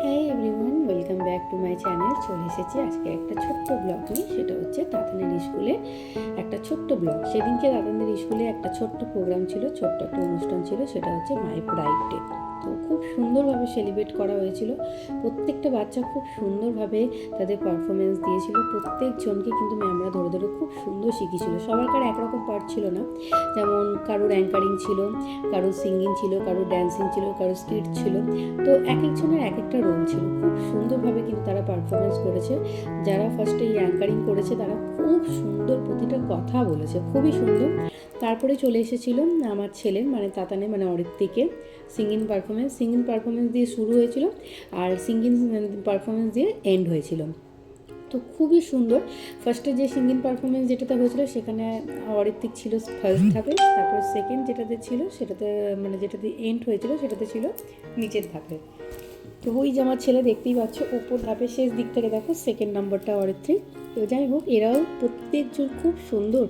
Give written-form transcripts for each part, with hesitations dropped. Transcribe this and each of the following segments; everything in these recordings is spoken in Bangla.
Hi everyone, welcome back to my channel. চলে এসেছি আজকে একটা ছোট্ট ব্লগ নিয়ে। সেটা হচ্ছে তাতানের স্কুলে একটা ছোট্ট ব্লগ। সেদিনকে তাতানের স্কুলে একটা ছোট্ট প্রোগ্রাম ছিল, ছোট্ট একটা অনুষ্ঠান ছিল। সেটা হচ্ছে মাই প্রাইড ডে। তো খুব সুন্দরভাবে সেলিব্রেট করা হয়েছিল। প্রত্যেকটা বাচ্চা খুব সুন্দরভাবে তাদের পারফরমেন্স দিয়েছিল। প্রত্যেকজনকে কিন্তু ম্যামরা ধরে ধরে খুব সুন্দর শিখিয়েছিল। সবারকার একরকম পার্ট ছিল না, যেমন কারোর অ্যাঙ্কারিং ছিল, কারোর সিঙ্গিং ছিল, কারোর ড্যান্সিং ছিল, কারোর স্কিট ছিল। তো এক একজনের এক একটা রোল ছিল। খুব সুন্দরভাবে কিন্তু তারা পারফরমেন্স করেছে। যারা ফার্স্টে এই অ্যাঙ্কারিং করেছে তারা খুব সুন্দর প্রতিটা কথা বলেছে, খুবই সুন্দর। তারপরে চলে এসেছিল আমার ছেলের মানে তাতানে মানে অরিত্রিকে সিঙ্গিং পারফরমেন্স দিয়ে শুরু হয়েছিল, আর সিঙ্গিং পারফরমেন্স দিয়ে এন্ড হয়েছিল। তো খুবই সুন্দর। ফার্স্টে যে সিঙ্গিং পারফরমেন্স যেটাতে হয়েছিল সেখানে অরিত্রিক ছিল ফার্স্ট ধাপে, তারপর সেকেন্ড যেটাতে ছিল সেটাতে মানে যেটাতে এন্ড হয়েছিল সেটাতে ছিল নিচের ধাপে। তো ওই যে আমার ছেলে দেখতেই পাচ্ছ ওপর ধাপে শেষ দিক থেকে দেখো সেকেন্ড নাম্বারটা অরিত্রিক। তো যাই হোক, এরাও প্রত্যেকজন খুব সুন্দর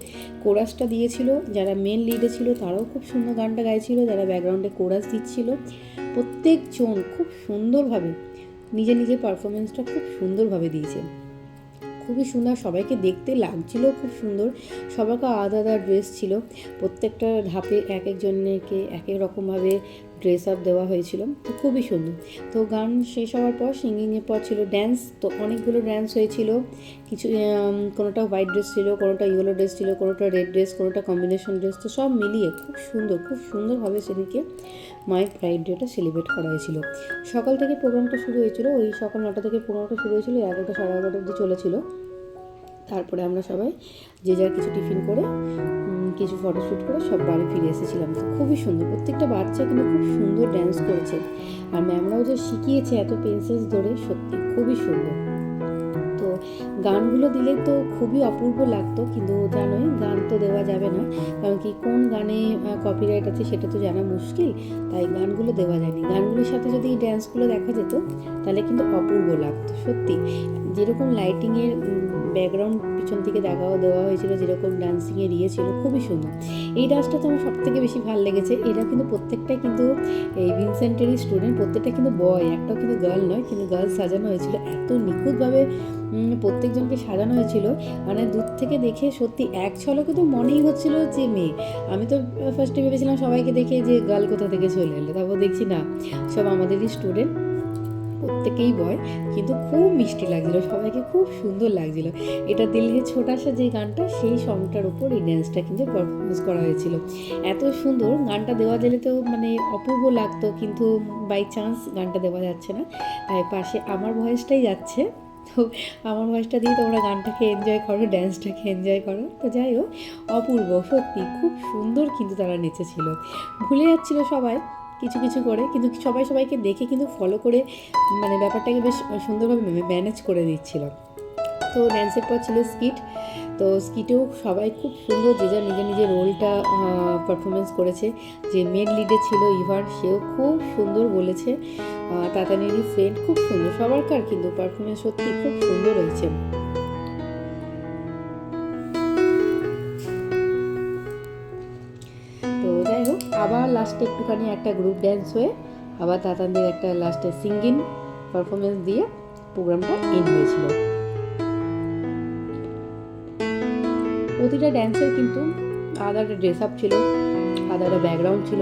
কোরাসটা দিয়েছিল। যারা মেন লিডে ছিল তারাও খুব সুন্দর গানটা গাইছিল, যারা ব্যাকগ্রাউন্ডে কোরাস দিচ্ছিল প্রত্যেকজন খুব সুন্দরভাবে নিজের নিজের পারফরমেন্সটা খুব সুন্দরভাবে দিয়েছে। খুবই সুন্দর, সবাইকে দেখতে লাগছিল খুব সুন্দর। সবাইকে আলাদা আলাদা ড্রেস ছিল, প্রত্যেকটা ধাপে এক একজনকে এক এক রকমভাবে ড্রেস আপ দেওয়া হয়েছিল। তো খুবই সুন্দর। তো গান শেষ হওয়ার পর সিঙ্গিংয়ের পর ছিল ড্যান্স। তো অনেকগুলো ড্যান্স হয়েছিল। কিছু কোনোটা হোয়াইট ড্রেস ছিল, কোনোটা ইয়েলো ড্রেস ছিল, কোনোটা রেড ড্রেস, কোনোটা কম্বিনেশন ড্রেস। তো সব মিলিয়ে খুব সুন্দরভাবে সেদিকে মাই প্রাইড ডেটা সেলিব্রেট করা হয়েছিল। সকাল থেকে প্রোগ্রামটা শুরু হয়েছিল, ওই সকাল 9টা থেকে 15টা শুরু হয়েছিল, 11টা সাড়ে 11টা অবধি চলেছিল। তারপরে আমরা সবাই যে যার কিছু টিফিন করে কিছু ফটোশ্যুট করে সব বাড়ি ফিরে এসেছিলাম। তো খুবই সুন্দর, প্রত্যেকটা বাচ্চা কিন্তু খুব সুন্দর ড্যান্স করেছে। আর ম্যামরাও যে শিখিয়েছে এত পেন্সিলস ধরে, সত্যি খুবই সুন্দর। তো গানগুলো দিলে তো খুবই অপূর্ব লাগতো, কিন্তু জানোই গান তো দেওয়া যাবে না, কারণ কি কোন গানে কপিরাইট আছে সেটা তো জানা মুশকিল, তাই গানগুলো দেওয়া যায়নি। গানগুলোর সাথে যদি এই ড্যান্সগুলো দেখা যেত তাহলে কিন্তু অপূর্ব লাগতো সত্যি। যেরকম লাইটিংয়ের ব্যাকগ্রাউন্ড পিছন থেকে দেওয়া হয়েছিল, যেরকম ডান্সিংয়ের ছিল, খুবই সুন্দর। এই ডান্সটা তো আমার সবথেকে বেশি ভালো লেগেছে। এরা কিন্তু প্রত্যেকটাই কিন্তু এই ভিনসেন্টেরই স্টুডেন্ট, প্রত্যেকটা কিন্তু বয়, একটাও কিন্তু গার্ল নয়, কিন্তু গার্ল সাজানো হয়েছিল এত নিখুঁতভাবে। প্রত্যেকজনকে সাজানো হয়েছিল, মানে দূর থেকে দেখে সত্যি এক ঝলকে তো মনেই হচ্ছিল যে মেয়ে। আমি তো ফার্স্টে ভেবেছিলাম সবাইকে দেখে যে গার্ল কোথা থেকে চলে এলো, তারপর দেখছি না সব আমাদেরই স্টুডেন্ট, প্রত্যেকেই বয়, কিন্তু খুব মিষ্টি লাগছিল, সবাইকে খুব সুন্দর লাগছিল। এটা দিল হে ছোটা সা যে গানটা, সেই সংটার উপর এই ড্যান্সটা কিন্তু পারফরমেন্স করা হয়েছিল। এত সুন্দর গানটা দেওয়া গেলে তো মানে অপূর্ব লাগতো, কিন্তু বাই চান্স গানটা দেওয়া যাচ্ছে না, তাই পাশে আমার ভয়েসটাই যাচ্ছে। তো আমার ভয়েসটা দিয়ে তোমরা গানটাকে এনজয় করো, ড্যান্সটাকে এনজয় করো। তো যাই হোক, অপূর্ব সত্যি, খুব সুন্দর কিন্তু তারা নেচেছিল। ভুলে যাচ্ছিল সবাই কিছু কিছু করে, কিন্তু সবাই সবাইকে দেখে কিন্তু ফলো করে মানে ব্যাপারটাকে বেশ সুন্দরভাবে ম্যানেজ করে দিচ্ছিল। তো ড্যান্সের পর ছিল স্কিট। তো স্কিটেও সবাই খুব সুন্দর যে যার নিজের নিজের রোলটা পারফরমেন্স করেছে। যে মেন লিডে ছিল ইভার, সেও খুব সুন্দর বলেছে। তাতানেরই ফ্রেন্ড খুব সুন্দর, সবারকার কিন্তু পারফরমেন্স সত্যি খুব সুন্দর হয়েছে। তো যাই হোক, আবার লাস্টে একটুখানি একটা গ্রুপ ড্যান্স হয়ে আবার তাতানদের একটা লাস্টে সিঙ্গিং পারফরমেন্স দিয়ে প্রোগ্রামটা এন্ড হয়েছিল। প্রতিটা ড্যান্সের কিন্তু আলাদা একটা ড্রেস আপ ছিল, আলাদা একটা ব্যাকগ্রাউন্ড ছিল,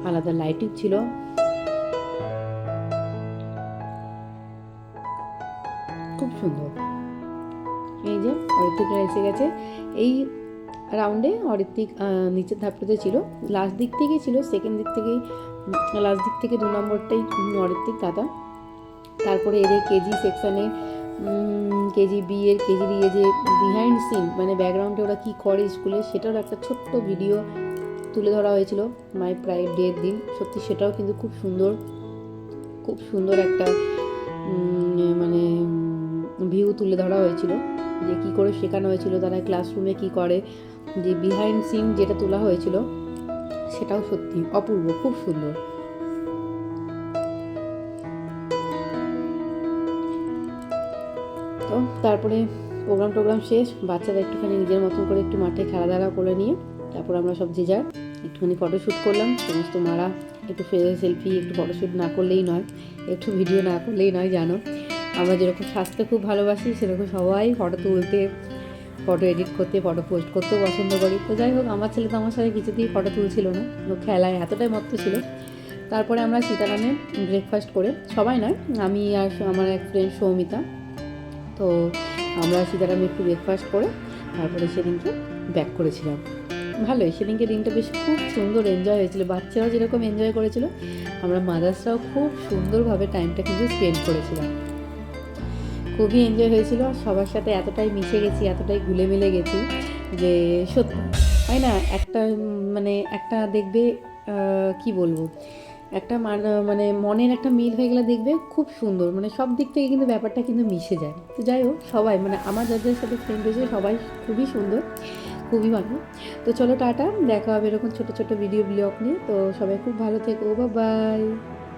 আলাদা লাইটিং ছিল। খুব সুন্দর। এই যে অরিত্রিকরা এসে গেছে এই রাউন্ডে। অরিত্রিক নিচের ধাপটাতে ছিল, লাস্ট দিক থেকেই ছিল, সেকেন্ড দিক থেকেই লাস্ট দিক থেকে 2 নম্বরটাই অরিত্রিক দাদা। তারপরে এদের কেজি সেকশানে কেজি বি এর কেজি দিয়ে যে বিহাইন্ড সিন মানে ব্যাকগ্রাউন্ডে ওরা কী করে স্কুলে, সেটার একটা ছোট্ট ভিডিও তুলে ধরা হয়েছিল মাই প্রাইড ডের দিন। সত্যি সেটাও কিন্তু খুব সুন্দর একটা মানে ভিউ তুলে ধরা হয়েছিল, যে কী করে শেখানো হয়েছিল তারা ক্লাসরুমে কী করে, যে বিহাইন্ড সিন যেটা তোলা হয়েছিল সেটাও সত্যি অপূর্ব, খুব সুন্দর। তো তারপরে প্রোগ্রাম শেষ, বাচ্চারা একটুখানি নিজের মতন করে একটু মাঠে খেলাধুলা করে নিয়ে তারপর আমরা সব যে যার একটুখানি ফটোশ্যুট করলাম। সমস্ত মারা একটু সেলফি, একটু ফটোশ্যুট না করলেই নয়, একটু ভিডিও না করলেই নয়, জানো আমরা যেরকম স্বাস্থ্য খুব ভালোবাসি সেরকম সবাই ফটো তুলতে, ফটো এডিট করতে, ফটো পোস্ট করতেও পছন্দ করি। তো যাই হোক, আমার ছেলে তো আমার সাথে কিছুতেই ফটো তুলছিল না, ও খেলায় এতটাই মত্ত ছিল। তারপরে আমরা সীতারামে ব্রেকফাস্ট করে, সবাই নয়, আমি আর আমার এক ফ্রেন্ড সৌমিতা, তো আমরা সীতারামে একটু ব্রেকফাস্ট করে তারপরে সেদিনকে ব্যাক করেছিলাম। ভালোই, সেদিনকে দিনটা বেশ খুব সুন্দর এনজয় হয়েছিল, বাচ্চারাও যেরকম এনজয় করেছিল, আমরা মাদার্সরাও খুব সুন্দরভাবে টাইমটা কিন্তু স্পেন্ড করেছিলাম। খুবই এনজয় হয়েছিল, সবার সাথে এতটাই মিশে গেছি, এতটাই ঘুলে মিলে গেছি যে সত্যি তাই না, একটা মানে একটা দেখবে কি বলবো, একটা মানে মনের একটা মিল হয়ে গেলে দেখবে খুব সুন্দর, মানে সব দিক থেকে কিন্তু ব্যাপারটা কিন্তু মিশে যায়। তো যাই হোক, সবাই মানে আমার যাদের সাথে ফ্রেন্ড হয়েছে সবাই খুবই সুন্দর, খুবই ভালো। তো চলো টাটা, দেখা হবে এরকম ছোটো ছোটো ভিডিও ব্লগ নিয়ে। তো সবাই খুব ভালো থেকো, বাই বাই।